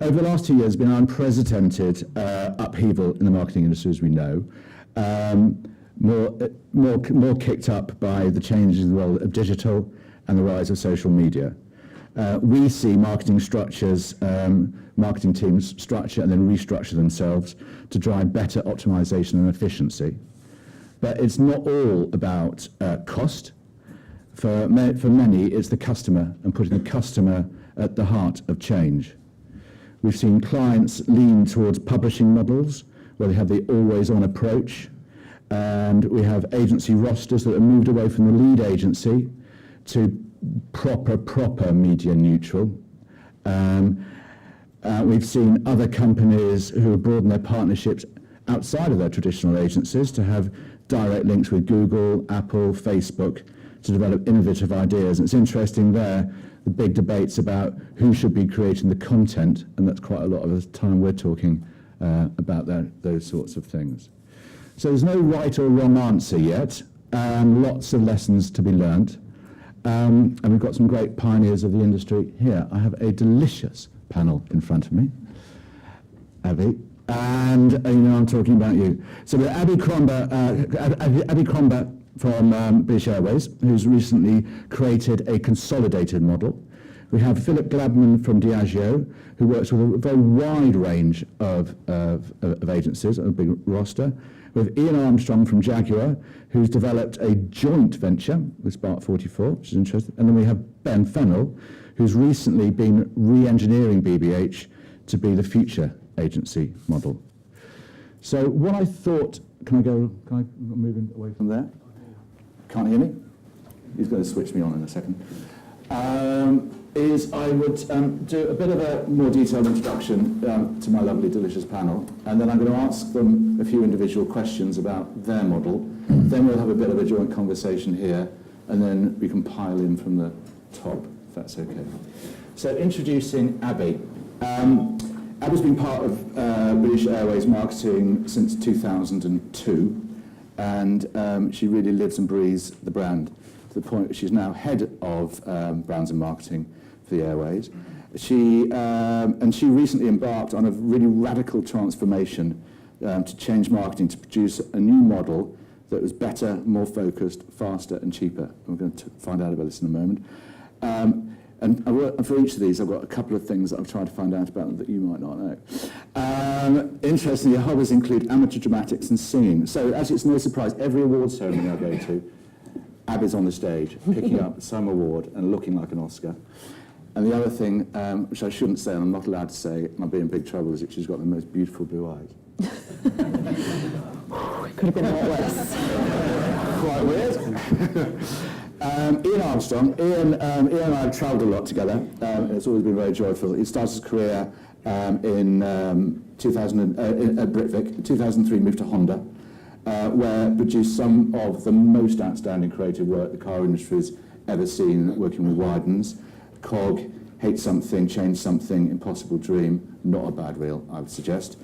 Over the last 2 years, there's been an unprecedented upheaval in the marketing industry, as we know. More kicked up by the changes in the world of digital and the rise of social media. We see marketing structures, marketing teams structure and then restructure themselves to drive better optimization and efficiency. But it's not all about cost. For many, it's the customer and putting the customer at the heart of change. We've seen clients lean towards publishing models where they have the always-on approach, and we have agency rosters that have moved away from the lead agency to proper media neutral. We've seen other companies who have broadened their partnerships outside of their traditional agencies to have direct links with Google, Apple, Facebook to develop innovative ideas. And it's interesting there, the big debates about who should be creating the content, and that's quite a lot of the time we're talking about those sorts of things. So there's no right or wrong answer yet, lots of lessons to be learned. And we've got some great pioneers of the industry here. I have a delicious panel in front of me. Abby, and you know I'm talking about you. So we've Abby Cromber from British Airways, who's recently created a consolidated model. We have Philip Glabman from Diageo, who works with a very wide range of agencies, a big roster. We have Ian Armstrong from Jaguar, who's developed a joint venture with Spark 44, which is interesting. And then we have Ben Fennell, who's recently been re-engineering BBH to be the future agency model. So what I thought, can I move in away from there? Can't hear me? He's going to switch me on in a second. Is I would do a bit of a more detailed introduction to my lovely, delicious panel, and then I'm going to ask them a few individual questions about their model. Then we'll have a bit of a joint conversation here, and then we can pile in from the top, if that's okay. So introducing Abby. Abby's been part of British Airways marketing since 2002, and she really lives and breathes the brand, to the point that she's now head of brands and marketing for the Airways. She recently embarked on a really radical transformation to change marketing, to produce a new model that was better, more focused, faster and cheaper. And we're going to find out about this in a moment. And for each of these, I've got a couple of things that I've tried to find out about them that you might not know. Interestingly, her hobbies include amateur dramatics and singing. So actually, it's no surprise, every award ceremony I go to, Abby's on the stage, picking up some award and looking like an Oscar. And the other thing, which I shouldn't say, and I'm not allowed to say, and I'll be in big trouble, is that she's got the most beautiful blue eyes. Could have been a lot worse. Quite weird. Ian Armstrong. Ian and I have travelled a lot together. It's always been very joyful. He started his career in 2000 at Britvic. In 2003, moved to Honda, where produced some of the most outstanding creative work the car industry's ever seen, working with Widens, Cog, Hate Something, Change Something, Impossible Dream. Not a bad reel, I would suggest.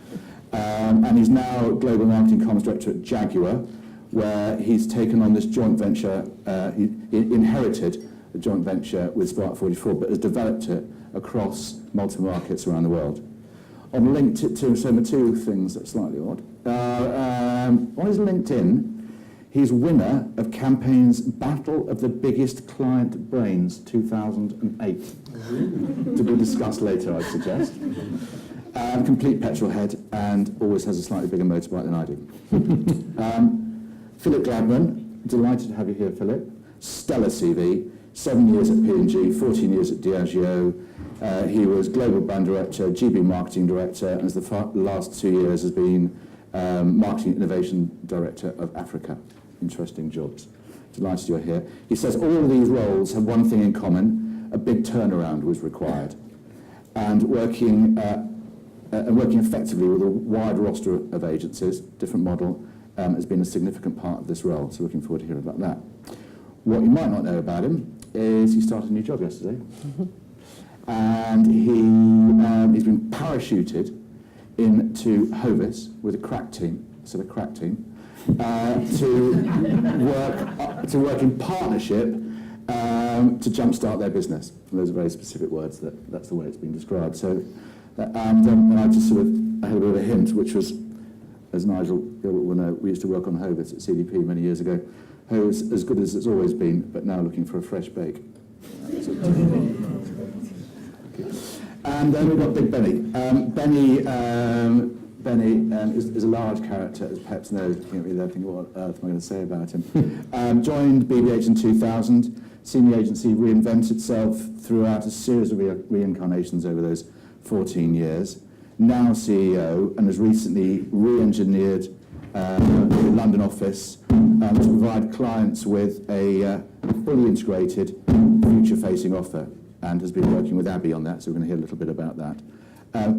And he's now Global Marketing Comms Director at Jaguar, where he's taken on this joint venture. He inherited a joint venture with Spark 44, but has developed it across multiple markets around the world. On LinkedIn, so two things that's slightly odd. On his LinkedIn, he's winner of Campaign's Battle of the Biggest Client Brains 2008. To be discussed later, I'd suggest. Complete petrol head, and always has a slightly bigger motorbike than I do. Philip Gladman, delighted to have you here, Philip. Stellar CV, 7 years at P&G, 14 years at Diageo. He was Global Brand Director, GB Marketing Director, and the last 2 years has been Marketing Innovation Director of Africa. Interesting jobs. Delighted you're here. He says all of these roles have one thing in common: a big turnaround was required. And working effectively with a wide roster of agencies, different model, has been a significant part of this role, so looking forward to hearing about that. What you might not know about him is he started a new job yesterday. And he's been parachuted into Hovis with a crack team, to work in partnership to jumpstart their business. And those are very specific words, that's the way it's been described. So And I just I had a bit of a hint, which was, as Nigel will know, we used to work on Hovis at CDP many years ago. Hovis as good as it's always been, but now looking for a fresh bake. And then we've got Big Benny. Benny is a large character, as perhaps knows. You know, thinking, what on earth am I going to say about him? Joined BBH in 2000. Seen the agency reinvent itself throughout a series of reincarnations over those 14 years. Now CEO, and has recently re-engineered the London office to provide clients with a fully integrated, future-facing offer, and has been working with Abby on that, so we're going to hear a little bit about that.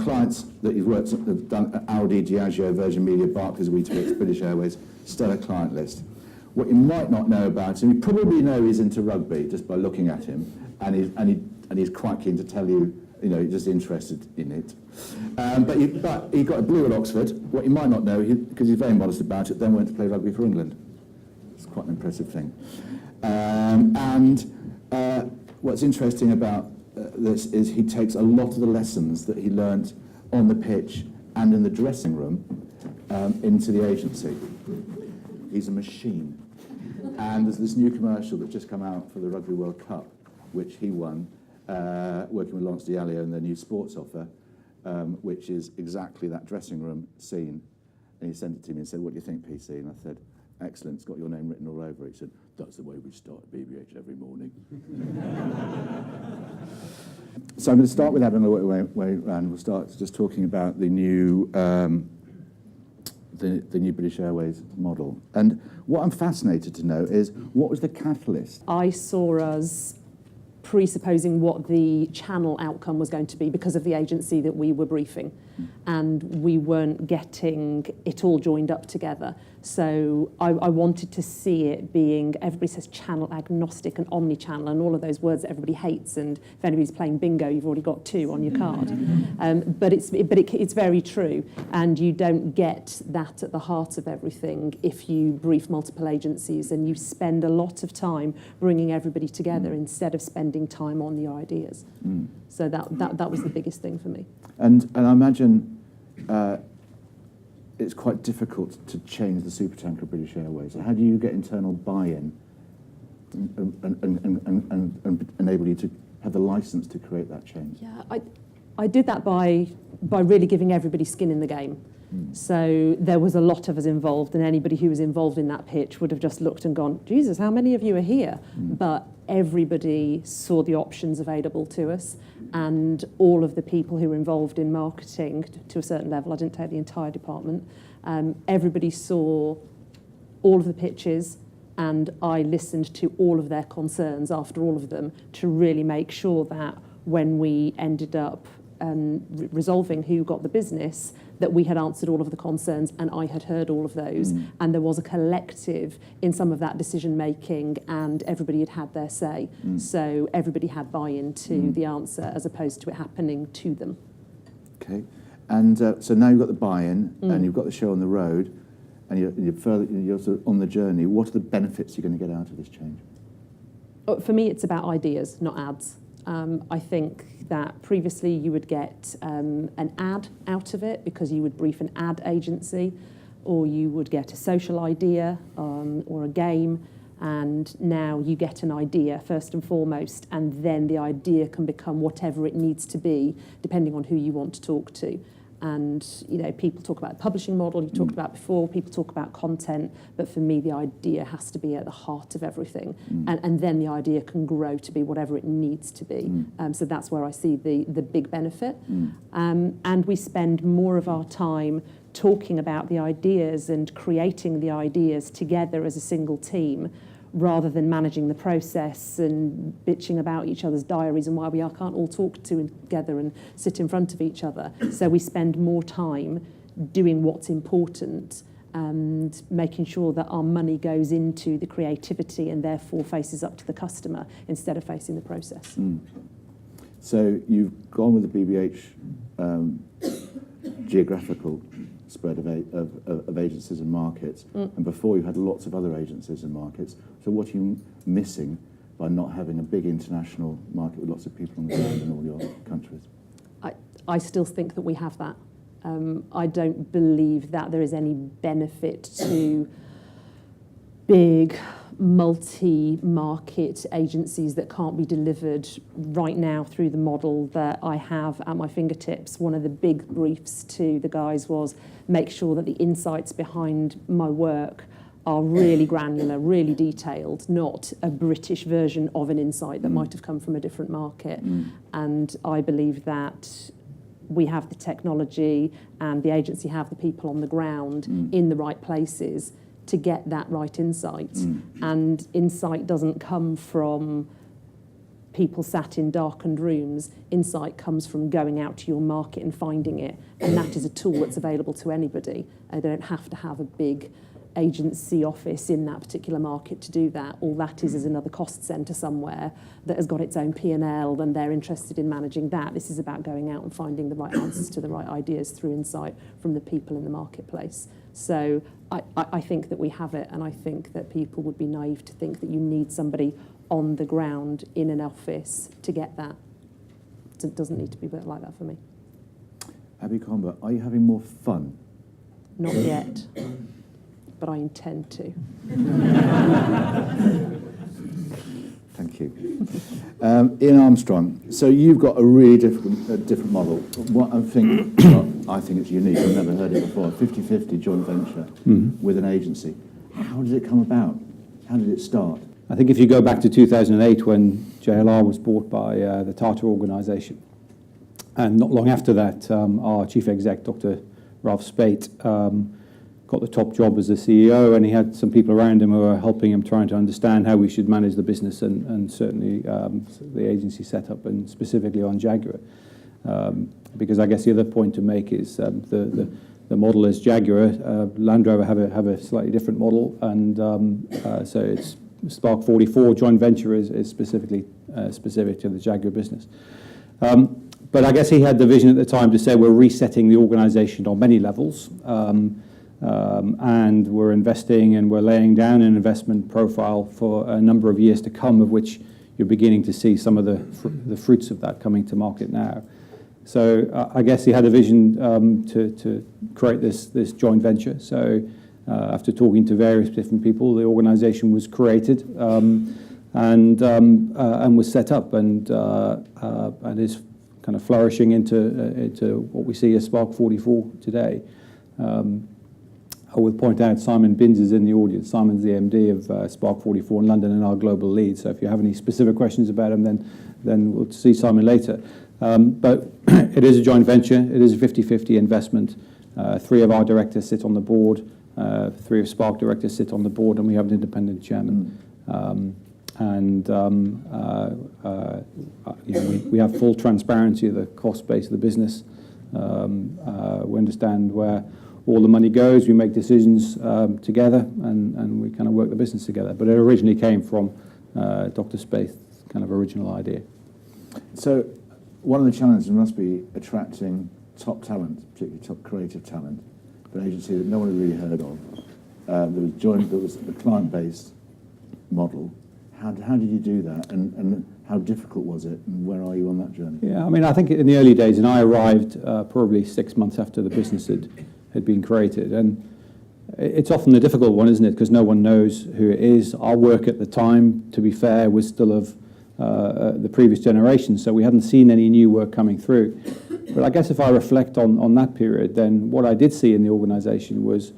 Clients that he's worked at have done Audi, Diageo, Virgin Media, Barclays, Weetabix, British Airways, stellar client list. What you might not know about him, you probably know he's into rugby just by looking at him, and he's quite keen to tell you, you know, just interested in it. But he got a blue at Oxford. What you might not know, because he's very modest about it, then went to play rugby for England. It's quite an impressive thing. What's interesting about this is he takes a lot of the lessons that he learnt on the pitch and in the dressing room into the agency. He's a machine. And there's this new commercial that's just come out for the Rugby World Cup, which he won, working with Lawrence Diallo and their new sports offer, which is exactly that dressing room scene. And he sent it to me and said, "What do you think, PC?" And I said, "Excellent, it's got your name written all over it." He said, "That's the way we start at BBH every morning." So I'm going to start with that in the way around. We'll start just talking about the new the new British Airways model. And what I'm fascinated to know is, what was the catalyst? I saw us presupposing what the channel outcome was going to be because of the agency that we were briefing. And we weren't getting it all joined up together. So I wanted to see it being, everybody says channel agnostic and omni-channel and all of those words that everybody hates, and if anybody's playing bingo, you've already got two on your card. But it's very true, and you don't get that at the heart of everything if you brief multiple agencies and you spend a lot of time bringing everybody together instead of spending time on the ideas. So that was the biggest thing for me. And I imagine it's quite difficult to change the supertanker British Airways. How do you get internal buy-in and enable you to have the license to create that change? Yeah, I did that by really giving everybody skin in the game. So there was a lot of us involved, and anybody who was involved in that pitch would have just looked and gone, "Jesus, how many of you are here?" But everybody saw the options available to us, and all of the people who were involved in marketing to a certain level, I didn't take the entire department, everybody saw all of the pitches, and I listened to all of their concerns after all of them to really make sure that when we ended up resolving who got the business, that we had answered all of the concerns and I had heard all of those, and there was a collective in some of that decision making, and everybody had had their say. So everybody had buy-in to the answer as opposed to it happening to them. Okay, and so now you've got the buy-in and you've got the show on the road, and you're sort of on the journey. What are the benefits you're going to get out of this change? For me, it's about ideas, not ads. I think that previously you would get an ad out of it because you would brief an ad agency, or you would get a social idea or a game, and now you get an idea first and foremost, and then the idea can become whatever it needs to be depending on who you want to talk to. And, you know, people talk about the publishing model, you talked about before, people talk about content, but for me the idea has to be at the heart of everything. And then the idea can grow to be whatever it needs to be. So that's where I see the big benefit. And we spend more of our time talking about the ideas and creating the ideas together as a single team, rather than managing the process and bitching about each other's diaries and why we can't all talk together and sit in front of each other. So we spend more time doing what's important and making sure that our money goes into the creativity and therefore faces up to the customer instead of facing the process. So you've gone with the BBH geographical spread of agencies and markets, and before you had lots of other agencies and markets. So what are you missing by not having a big international market with lots of people on the ground in all your countries? I still think that we have that. I don't believe that there is any benefit to big multi-market agencies that can't be delivered right now through the model that I have at my fingertips. One of the big briefs to the guys was make sure that the insights behind my work are really granular, really detailed, not a British version of an insight that might have come from a different market. And I believe that we have the technology and the agency have the people on the ground in the right places to get that right insight. And insight doesn't come from people sat in darkened rooms. Insight comes from going out to your market and finding it. And that is a tool that's available to anybody. They don't have to have a big agency office in that particular market to do that. All that is another cost centre somewhere that has got its own P&L, and they're interested in managing that. This is about going out and finding the right answers to the right ideas through insight from the people in the marketplace. So I think that we have it, and I think that people would be naive to think that you need somebody on the ground in an office to get that. It doesn't need to be like that for me. Abby Comber, are you having more fun? Not yet, but I intend to. Thank you. Ian Armstrong, so you've got a really different model. What I think it's unique. I've never heard it before. 50-50 joint venture with an agency. How did it come about? How did it start? I think if you go back to 2008 when JLR was bought by the Tata organisation, and not long after that, our chief exec, Dr. Ralph Spate, got the top job as the CEO, and he had some people around him who were helping him trying to understand how we should manage the business and certainly the agency setup, and specifically on Jaguar. Because I guess the other point to make is the model is Jaguar. Land Rover have a slightly different model, and so it's Spark 44 joint venture is specifically specific to the Jaguar business. But I guess he had the vision at the time to say we're resetting the organisation on many levels. And we're investing and we're laying down an investment profile for a number of years to come, of which you're beginning to see some of the fruits of that coming to market now. So I guess he had a vision to create this joint venture. So after talking to various different people, the organisation was created and was set up and is kind of flourishing into what we see as Spark 44 today. I would point out Simon Binns is in the audience. Simon's the MD of Spark 44 in London and our global lead. So if you have any specific questions about him, then we'll see Simon later. But it is a joint venture. It is a 50-50 investment. 3 of our directors sit on the board. 3 of Spark directors sit on the board, and we have an independent chairman. We have full transparency of the cost base of the business. We understand where all the money goes. We make decisions together, and we kind of work the business together. But it originally came from Dr. Spaeth's kind of original idea. So one of the challenges must be attracting top talent, particularly top creative talent, for an agency that no one had really heard of. There was a client-based model. How did you do that, and how difficult was it, and where are you on that journey? Yeah, I mean, I think in the early days, and I arrived probably 6 months after the business had been created, and it's often the difficult one, isn't it? Because no one knows who it is. Our work at the time, to be fair, was still of the previous generation, so we hadn't seen any new work coming through. But I guess if I reflect on that period, then what I did see in the organisation was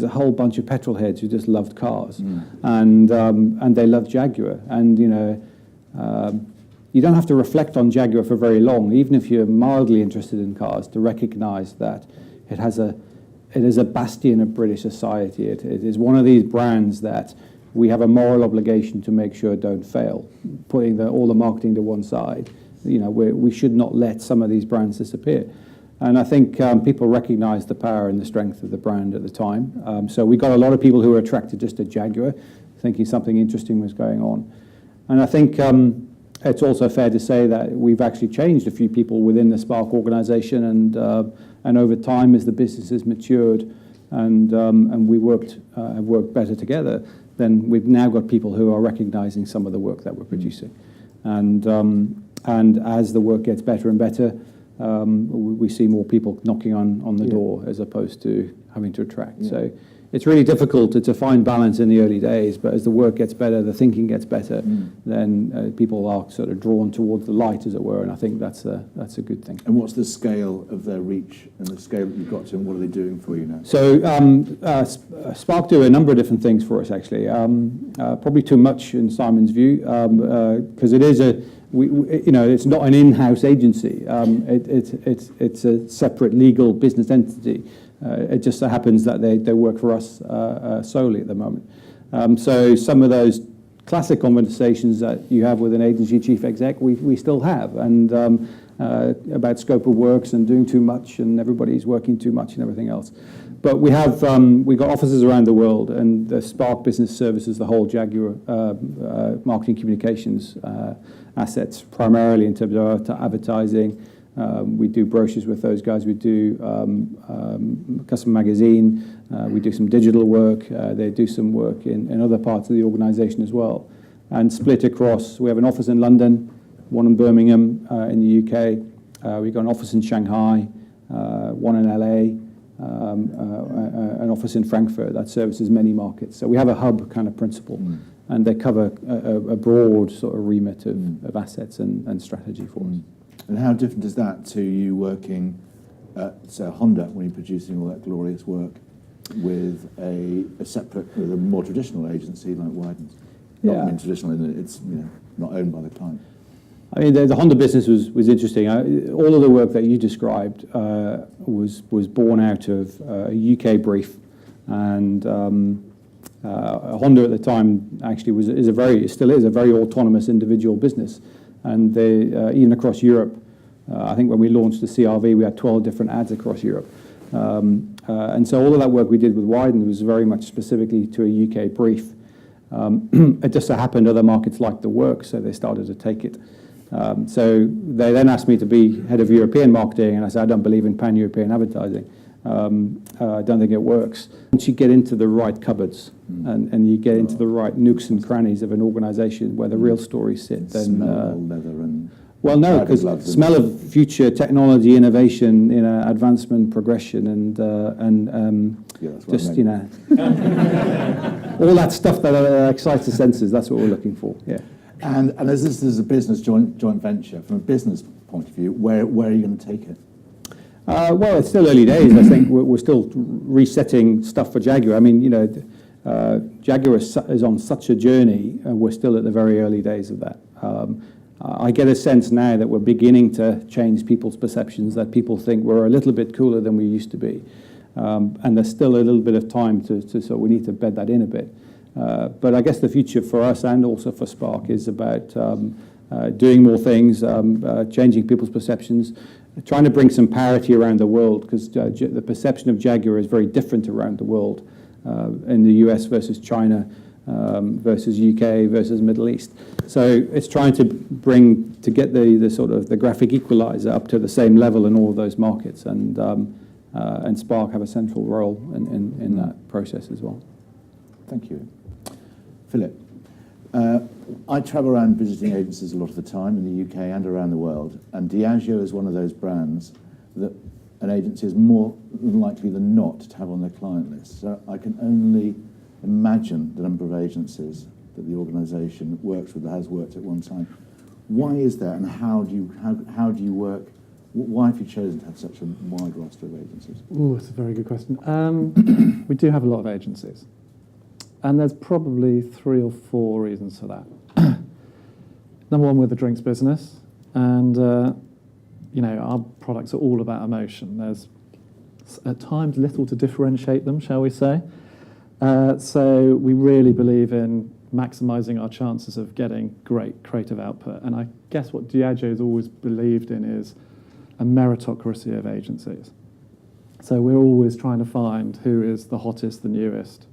a whole bunch of petrol heads who just loved cars, and they loved Jaguar. And you don't have to reflect on Jaguar for very long, even if you're mildly interested in cars, to recognise that it is a bastion of British society. It is one of these brands that we have a moral obligation to make sure don't fail. Putting all the marketing to one side, we should not let some of these brands disappear. And I think people recognised the power and the strength of the brand at the time. So we got a lot of people who were attracted just to Jaguar, thinking something interesting was going on. And I think it's also fair to say that we've actually changed a few people within the Spark organisation, and over time, as the business has matured and we have worked better together, then we've now got people who are recognising some of the work that we're producing. And as the work gets better and better, we see more people knocking on the door as opposed to having to attract. So it's really difficult to find balance in the early days, but as the work gets better, the thinking gets better, then people are sort of drawn towards the light, as it were, and I think that's a good thing. And what's the scale of their reach and the scale that you've got to, and what are they doing for you now? So Spark do a number of different things for us, actually. Probably too much in Simon's view, because it is it's not an in-house agency. It's a separate legal business entity. It just so happens that they work for us solely at the moment. So some of those classic conversations that you have with an agency chief exec, we still have, and about scope of works and doing too much, and everybody's working too much and everything else. But we have we've got offices around the world, and the Spark Business Services, the whole Jaguar marketing communications assets, primarily in terms of advertising. We do brochures with those guys. We do custom magazine. We do some digital work. They do some work in other parts of the organisation as well. And split across, we have an office in London, one in Birmingham in the UK. We've got an office in Shanghai, one in LA, an office in Frankfurt that services many markets. So we have a hub kind of principle. And they cover a broad sort of remit of assets and strategy for us. And how different is that to you working at, say, Honda when you're producing all that glorious work with with a more traditional agency like Wyden's? Not I mean traditional, in that it's not owned by the client. I mean, the Honda business was interesting. All of the work that you described was born out of a UK brief, and Honda at the time actually still is a very autonomous individual business. And they, even across Europe, I think when we launched the CRV, we had 12 different ads across Europe. And so all of that work we did with Wyden was very much specifically to a UK brief. It just so happened other markets liked the work, so they started to take it. So they then asked me to be head of European marketing, and I said, I don't believe in pan-European advertising. I don't think it works. Once you get into the right cupboards and you get into the right nooks and crannies of an organisation where the real stories sit, then smell leather and well, no, because smell of future technology, innovation, advancement, progression, and just all that stuff that excites the senses. That's what we're looking for. Yeah. And as this is a business joint venture, from a business point of view, where are you going to take it? Well, it's still early days. I think we're still resetting stuff for Jaguar. I mean, Jaguar is on such a journey, and we're still at the very early days of that. I get a sense now that we're beginning to change people's perceptions, that people think we're a little bit cooler than we used to be. And there's still a little bit of time so we need to bed that in a bit. But I guess the future for us and also for Spark is about doing more things, changing people's perceptions, trying to bring some parity around the world, because the perception of Jaguar is very different around the world, in the US versus China, versus UK versus Middle East. So it's trying to get the sort of the graphic equalizer up to the same level in all of those markets, and Spark have a central role in that process as well. Thank you. Philip, I travel around visiting agencies a lot of the time in the UK and around the world, and Diageo is one of those brands that an agency is more than likely than not to have on their client list. So I can only imagine the number of agencies that the organisation works with, or has worked at one time. Why is that, and how do you work? Why have you chosen to have such a wide roster of agencies? Oh, it's a very good question. We do have a lot of agencies, and there's probably 3 or 4 reasons for that. Number one, we're the drinks business, and our products are all about emotion. There's at times little to differentiate them, shall we say. So we really believe in maximising our chances of getting great creative output. And I guess what Diageo has always believed in is a meritocracy of agencies. So we're always trying to find who is the hottest, the newest,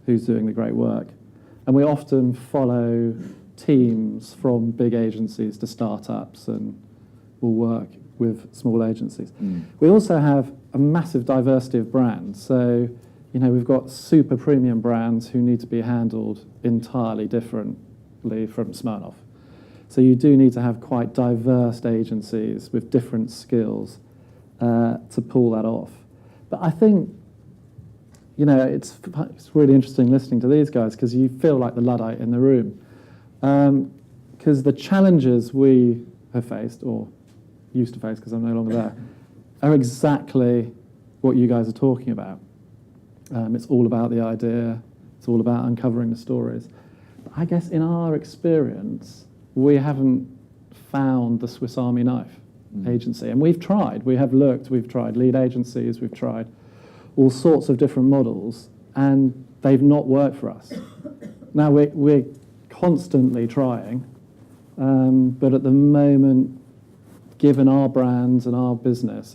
who's doing the great work. And we often follow teams from big agencies to startups, and we'll work with small agencies. We also have a massive diversity of brands. So we've got super premium brands who need to be handled entirely differently from Smirnoff. So you do need to have quite diverse agencies with different skills to pull that off. But I think, it's really interesting listening to these guys because you feel like the Luddite in the room. Because the challenges we have faced, or used to face because I'm no longer there, are exactly what you guys are talking about. It's all about the idea. It's all about uncovering the stories. But I guess in our experience, we haven't found the Swiss Army knife agency. And we've tried. We have looked. We've tried lead agencies. We've tried all sorts of different models, and they've not worked for us. Now, we're constantly trying, but at the moment, given our brands and our business,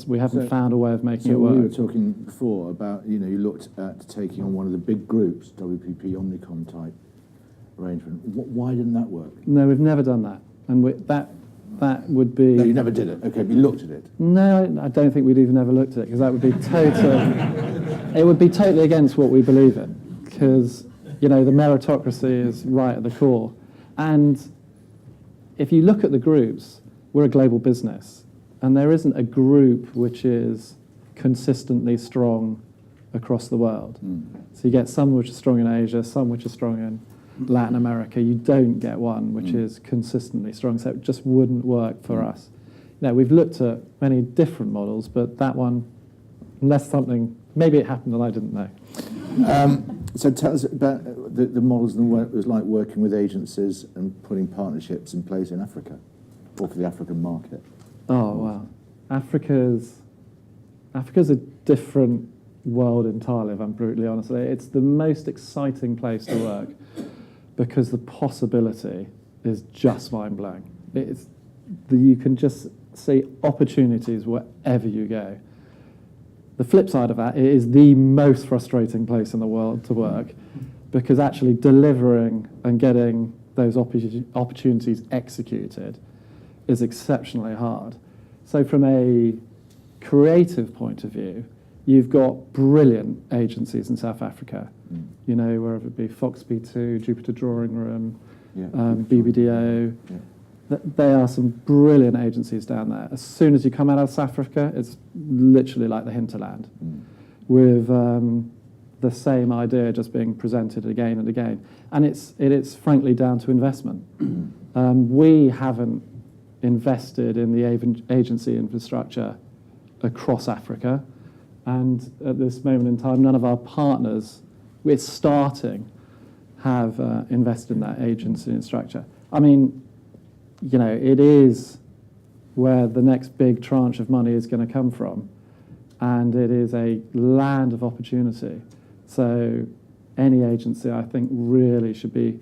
we haven't found a way of making it work. We were talking before about, you looked at taking on one of the big groups, WPP, Omnicom type arrangement. Why didn't that work? No, we've never done that. And that would be... No, you never did it. Okay, but you looked at it. No, I don't think we'd even ever looked at it, because that would be it would be totally against what we believe in, because, the meritocracy is right at the core. And if you look at the groups, we're a global business, and there isn't a group which is consistently strong across the world. So you get some which are strong in Asia, some which are strong in Latin America. You don't get one which is consistently strong, so it just wouldn't work for us. We've looked at many different models, but that one, unless maybe it happened and I didn't know. So tell us about the models and what it was like working with agencies and putting partnerships in place in Africa, or for the African market. Oh, wow. Africa's a different world entirely, if I'm brutally honest. It's the most exciting place to work because the possibility is just mind-blowing. You can just see opportunities wherever you go. The flip side of that, it is the most frustrating place in the world to work because actually delivering and getting those opportunities executed is exceptionally hard. So from a creative point of view, you've got brilliant agencies in South Africa, whether it be Foxby2, Jupiter Drawing Room, BBDO. There are some brilliant agencies down there. As soon as you come out of South Africa, it's literally like the hinterland, with the same idea just being presented again and again. And it is frankly down to investment. We haven't invested in the agency infrastructure across Africa, and at this moment in time, none of our partners, we're starting, have invested in that agency infrastructure. I mean, it is where the next big tranche of money is going to come from, and it is a land of opportunity. So any agency, I think, really should be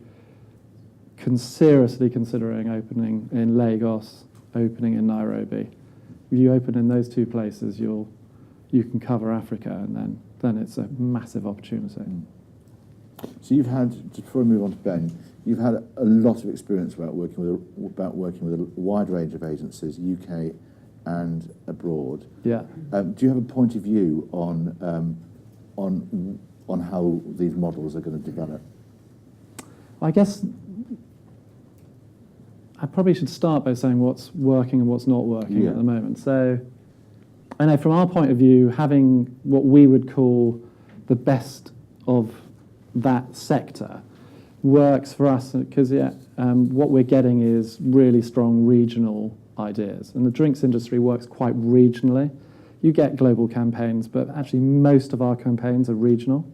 seriously considering opening in Lagos, opening in Nairobi. If you open in those two places, you can cover Africa, and then it's a massive opportunity. So you've had, just before we move on to Ben, you've had a lot of experience about working with a wide range of agencies, UK and abroad. Yeah. Do you have a point of view on how these models are going to develop? I guess I probably should start by saying what's working and what's not working at the moment. So I know from our point of view, having what we would call the best of that sector works for us because what we're getting is really strong regional ideas. And the drinks industry works quite regionally. You get global campaigns, but actually most of our campaigns are regional.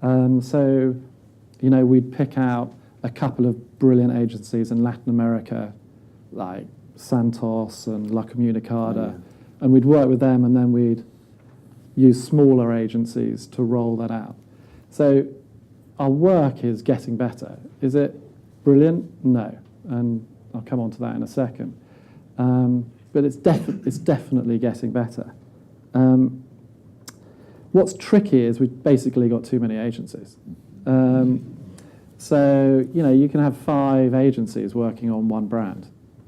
So, we'd pick out a couple of brilliant agencies in Latin America, like Santos and La Comunicada, and we'd work with them, and then we'd use smaller agencies to roll that out. So our work is getting better. Is it brilliant? No, and I'll come on to that in a second. But it's definitely getting better. What's tricky is we've basically got too many agencies. So, you can have 5 agencies working on one brand.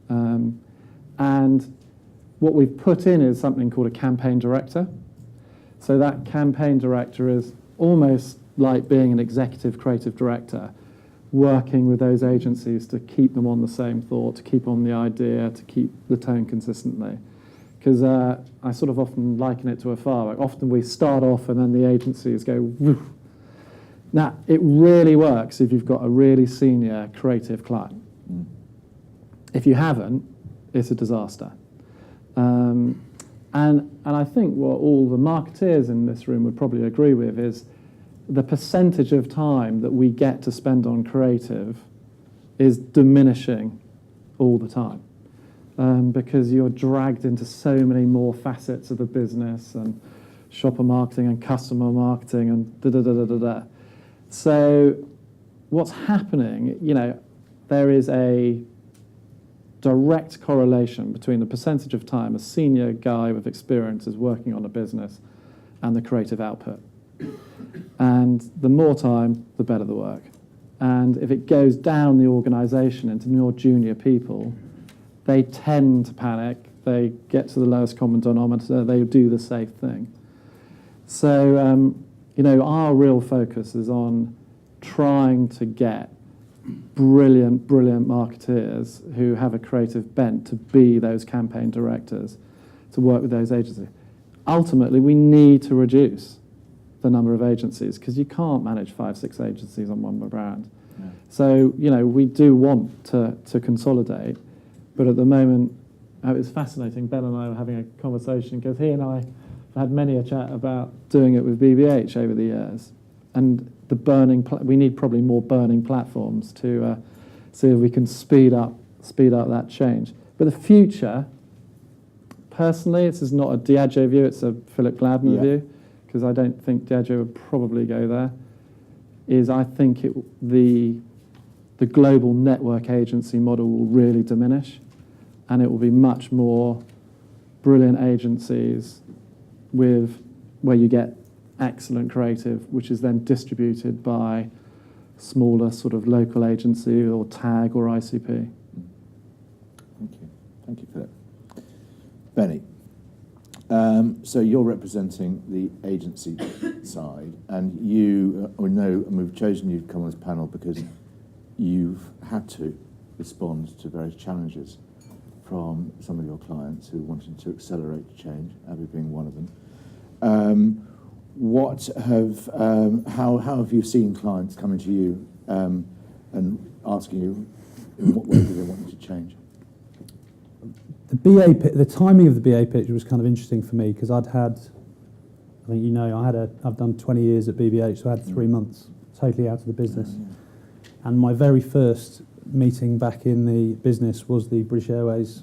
And what we've put in is something called a campaign director. So that campaign director is almost like being an executive creative director, working with those agencies to keep them on the same thought, to keep on the idea, to keep the tone consistently. Because I sort of often liken it to a firework. Often we start off and then the agencies go, woof. Now, it really works if you've got a really senior creative client. If you haven't, it's a disaster. And I think what all the marketeers in this room would probably agree with is the percentage of time that we get to spend on creative is diminishing all the time. Because you're dragged into so many more facets of the business and shopper marketing and customer marketing and da-da-da-da-da-da. So what's happening, there is a direct correlation between the percentage of time a senior guy with experience is working on a business and the creative output. And the more time, the better the work. And if it goes down the organisation into more junior people, they tend to panic, they get to the lowest common denominator, they do the safe thing. So, our real focus is on trying to get brilliant marketeers who have a creative bent to be those campaign directors, to work with those agencies. Ultimately, we need to reduce the number of agencies because you can't manage 5-6 agencies on one brand. Yeah. So, we do want to consolidate. But at the moment, it's fascinating. Ben and I were having a conversation because he and I have had many a chat about doing it with BBH over the years. And we need probably more burning platforms to see if we can speed up that change. But the future, personally, this is not a Diageo view, it's a Philip Gladman view, because I don't think Diageo would probably go there, is I think the global network agency model will really diminish. And it will be much more brilliant agencies where you get excellent creative, which is then distributed by smaller sort of local agency or TAG or ICP. Thank you, Philip. Benny, so you're representing the agency side, and we've chosen you to come on this panel because you've had to respond to various challenges from some of your clients who wanted to accelerate change, Abby being one of them. How have you seen clients coming to you and asking you in what way do they want you to change? The timing of the BA pitch was kind of interesting for me because I've done 20 years at BBH, so I had 3 months totally out of the business. And my very first meeting back in the business was the British Airways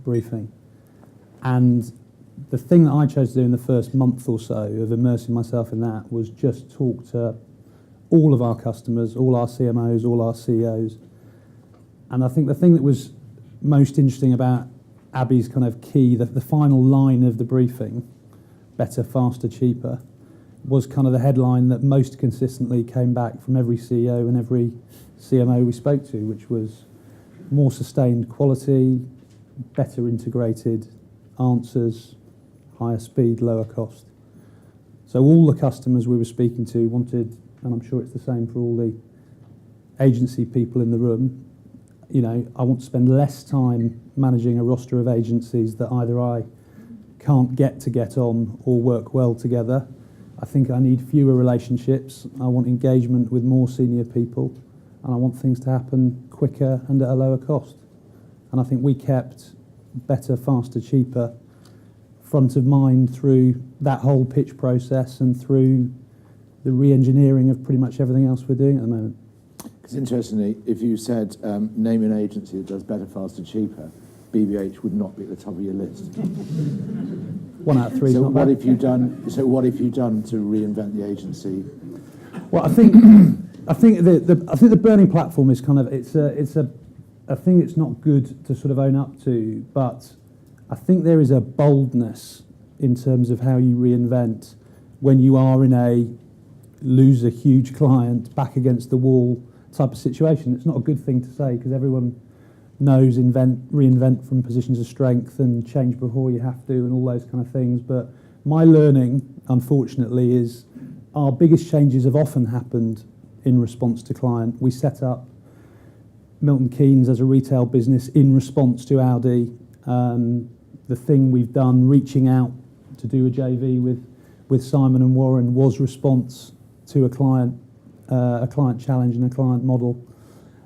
briefing. And the thing that I chose to do in the first month or so of immersing myself in that was just talk to all of our customers, all our CMOs, all our CEOs. And I think the thing that was most interesting about Abby's kind of key, the final line of the briefing, better, faster, cheaper, was kind of the headline that most consistently came back from every CEO and every CMO we spoke to, which was more sustained quality, better integrated answers, higher speed, lower cost. So all the customers we were speaking to wanted, and I'm sure it's the same for all the agency people in the room, I want to spend less time managing a roster of agencies that either I can't get on or work well together. I think I need fewer relationships. I want engagement with more senior people, and I want things to happen quicker and at a lower cost. And I think we kept better, faster, cheaper front of mind through that whole pitch process and through the re-engineering of pretty much everything else we're doing at the moment. Because interestingly, if you said name an agency that does better, faster, cheaper, BBH would not be at the top of your list. 1 out of 3. So what have you done to reinvent the agency? Well, I think the burning platform is kind of it's a thing that's not good to sort of own up to, but I think there is a boldness in terms of how you reinvent when you are in a lose a huge client back against the wall type of situation. It's not a good thing to say because everyone knows reinvent from positions of strength and change before you have to and all those kind of things. But my learning, unfortunately, is our biggest changes have often happened in response to client. We set up Milton Keynes as a retail business in response to Audi. The thing we've done, reaching out to do a JV with Simon and Warren, was response to a client challenge and a client model.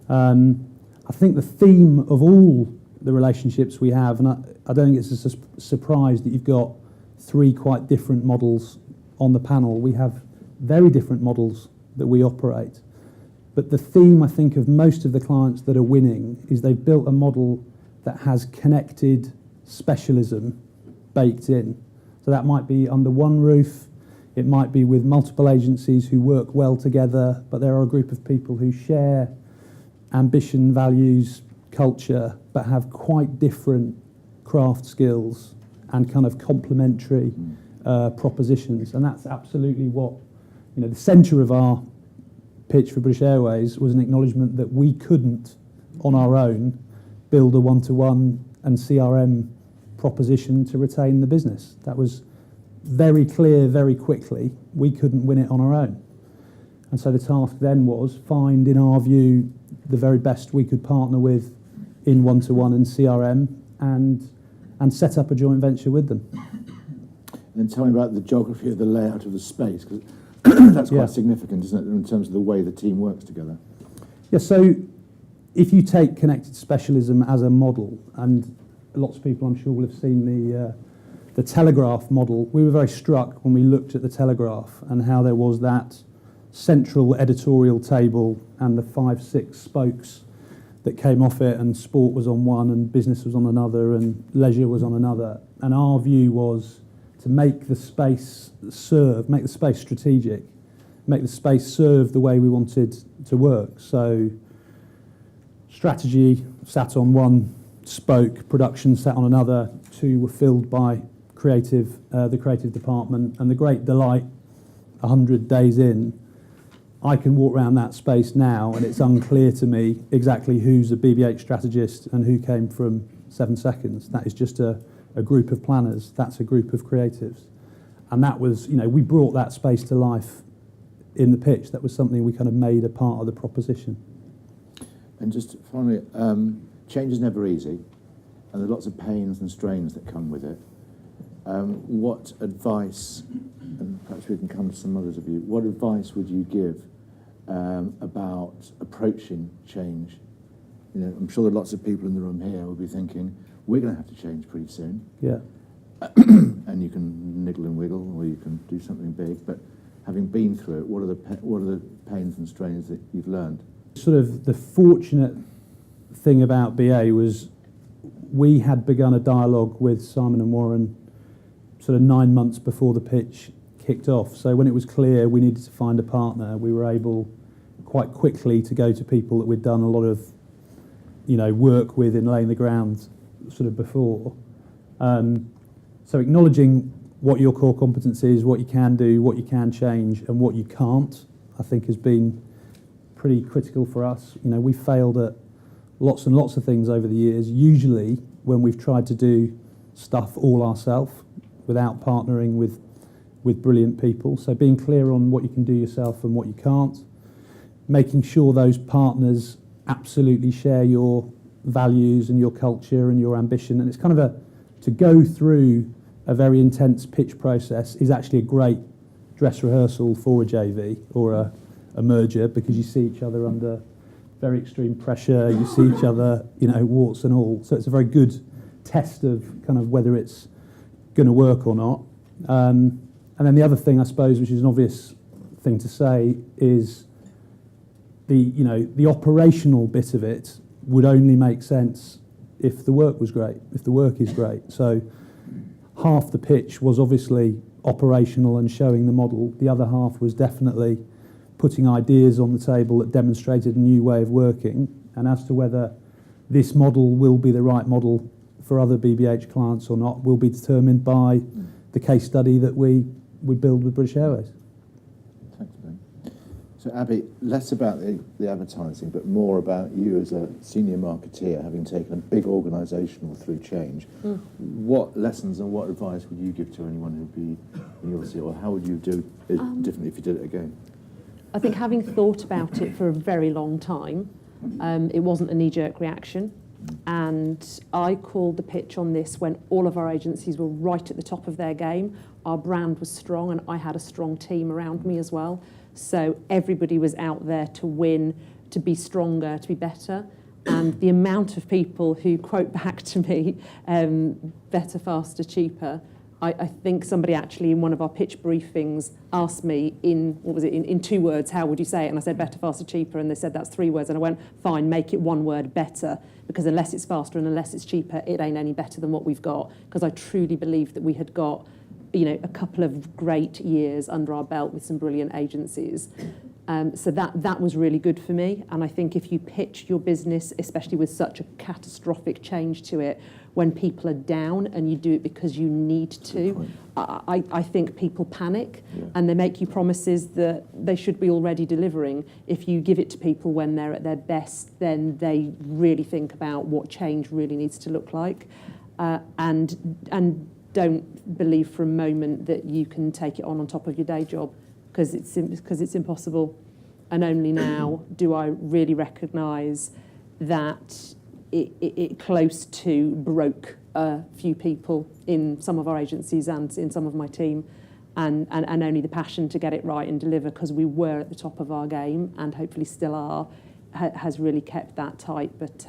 I think the theme of all the relationships we have, and I don't think it's a surprise that you've got three quite different models on the panel. We have very different models that we operate. But the theme, I think, of most of the clients that are winning is they've built a model that has connected specialism baked in. So that might be under one roof, it might be with multiple agencies who work well together, but there are a group of people who share ambition, values, culture, but have quite different craft skills and kind of complementary propositions. And that's absolutely what, the centre of our pitch for British Airways was an acknowledgement that we couldn't, on our own, build a one-to-one and CRM proposition to retain the business. That was very clear very quickly. We couldn't win it on our own. And so the task then was find, in our view, the very best we could partner with in one-to-one and CRM and set up a joint venture with them. And tell me about the geography of the layout of the space, because that's quite significant, isn't it, in terms of the way the team works together? Yeah, so if you take connected specialism as a model, and lots of people I'm sure will have seen the Telegraph model, we were very struck when we looked at the Telegraph and how there was that central editorial table and the 5-6 spokes that came off it, and sport was on one and business was on another and leisure was on another. And our view was to make the space make the space strategic, make the space serve the way we wanted to work. So strategy sat on one spoke, production sat on another, two were filled by the creative department, and the great delight 100 days in, I can walk around that space now and it's unclear to me exactly who's a BB8 strategist and who came from 7 Seconds. That is just a group of planners, that's a group of creatives. And that was, we brought that space to life in the pitch. That was something we kind of made a part of the proposition. And just finally, change is never easy, and there are lots of pains and strains that come with it. What advice, and perhaps we can come to some others of you, what advice would you give about approaching change? I'm sure there are lots of people in the room here who will be thinking, we're going to have to change pretty soon. Yeah. And you can niggle and wiggle, or you can do something big. But having been through it, what are the pains and strains that you've learned? Sort of the fortunate thing about BA was we had begun a dialogue with Simon and Warren sort of 9 months before the pitch kicked off. So when it was clear we needed to find a partner, we were able quite quickly to go to people that we'd done a lot of, work with in laying the ground sort of before. So acknowledging what your core competence is, what you can do, what you can change, and what you can't, I think has been pretty critical for us. We failed at lots and lots of things over the years, usually when we've tried to do stuff all ourselves without partnering with brilliant people. So being clear on what you can do yourself and what you can't, making sure those partners absolutely share your values and your culture and your ambition. And it's kind of to go through a very intense pitch process is actually a great dress rehearsal for a JV or a merger, because you see each other under very extreme pressure, you see each other, warts and all. So it's a very good test of kind of whether it's going to work or not. And then the other thing, I suppose, which is an obvious thing to say, is the operational bit of it would only make sense if the work was great, if the work is great. So half the pitch was obviously operational and showing the model. The other half was definitely putting ideas on the table that demonstrated a new way of working. And as to whether this model will be the right model for other BBH clients or not will be determined by the case study that we build with British Airways. Thanks, Ben. So, Abby, less about the advertising, but more about you as a senior marketeer, having taken a big organisation through change. What lessons and what advice would you give to anyone who'd be in your seat, or how would you do it differently if you did it again? I think having thought about it for a very long time, it wasn't a knee-jerk reaction. And I called the pitch on this when all of our agencies were right at the top of their game. Our brand was strong and I had a strong team around me as well. So everybody was out there to win, to be stronger, to be better. And the amount of people who quote back to me, better, faster, cheaper, I think somebody actually in one of our pitch briefings asked me in 2 words, how would you say it? And I said better, faster, cheaper, and they said that's 3 words. And I went, fine, make it 1 word, better, because unless it's faster and unless it's cheaper, it ain't any better than what we've got. Because I truly believe that we had got, a couple of great years under our belt with some brilliant agencies. So that was really good for me. And I think if you pitch your business, especially with such a catastrophic change to it, when people are down and you do it because you need to, I think people panic and they make you promises that they should be already delivering. If you give it to people when they're at their best, then they really think about what change really needs to look like, and don't believe for a moment that you can take it on top of your day job, because it's impossible. And only now do I really recognise that it close to broke a few people in some of our agencies and in some of my team, and only the passion to get it right and deliver, because we were at the top of our game and hopefully still are, has really kept that tight. But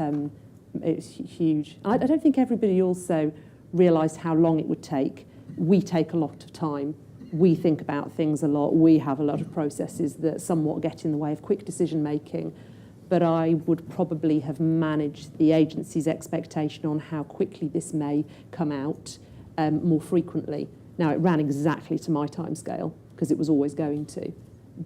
it's huge. I don't think everybody also realised how long it would take. We take a lot of time. We think about things a lot. We have a lot of processes that somewhat get in the way of quick decision making. But I would probably have managed the agency's expectation on how quickly this may come out more frequently. Now, it ran exactly to my timescale because it was always going to,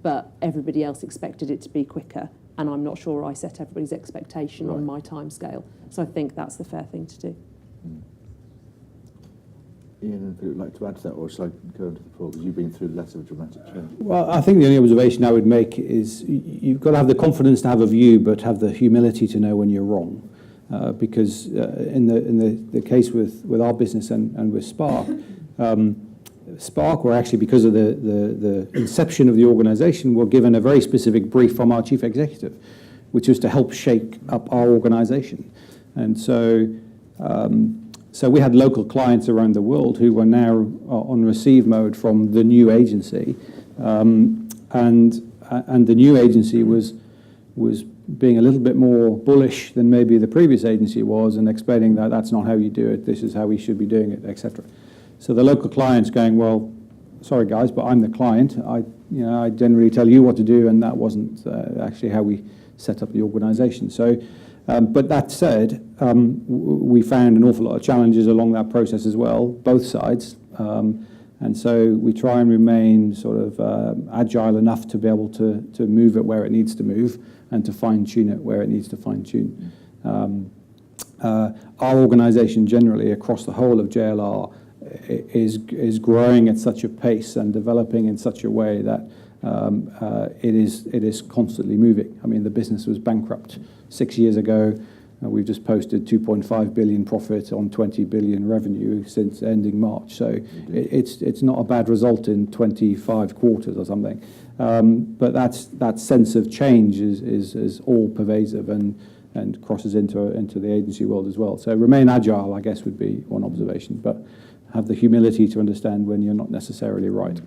but everybody else expected it to be quicker, and I'm not sure I set everybody's expectation on my timescale. So I think that's the fair thing to do. Ian, would you like to add to that, or shall I go into the floor, because you've been through less of a dramatic change? Well, I think the only observation I would make is you've got to have the confidence to have a view, but have the humility to know when you're wrong. Because in the case with our business and with Spark, Spark were actually, because of the inception of the organisation, were given a very specific brief from our chief executive, which was to help shake up our organisation. And so we had local clients around the world who were now on receive mode from the new agency, and the new agency was being a little bit more bullish than maybe the previous agency was, and explaining that that's not how you do it, this is how we should be doing it, etc. So the local client's going, well, sorry guys, but I'm the client. I generally tell you what to do, and that wasn't actually how we set up the organisation. So. But that said, we found an awful lot of challenges along that process as well, both sides. And so we try and remain sort of agile enough to be able to move it where it needs to move and to fine-tune it where it needs to fine-tune. Our organisation generally across the whole of JLR is growing at such a pace and developing in such a way that it is constantly moving. I mean, the business was bankrupt 6 years ago. We've just posted 2.5 billion profit on 20 billion revenue since ending March. So it's not a bad result in 25 quarters or something. But that sense of change is all pervasive and crosses into the agency world as well. So remain agile, I guess, would be one observation, but have the humility to understand when you're not necessarily right.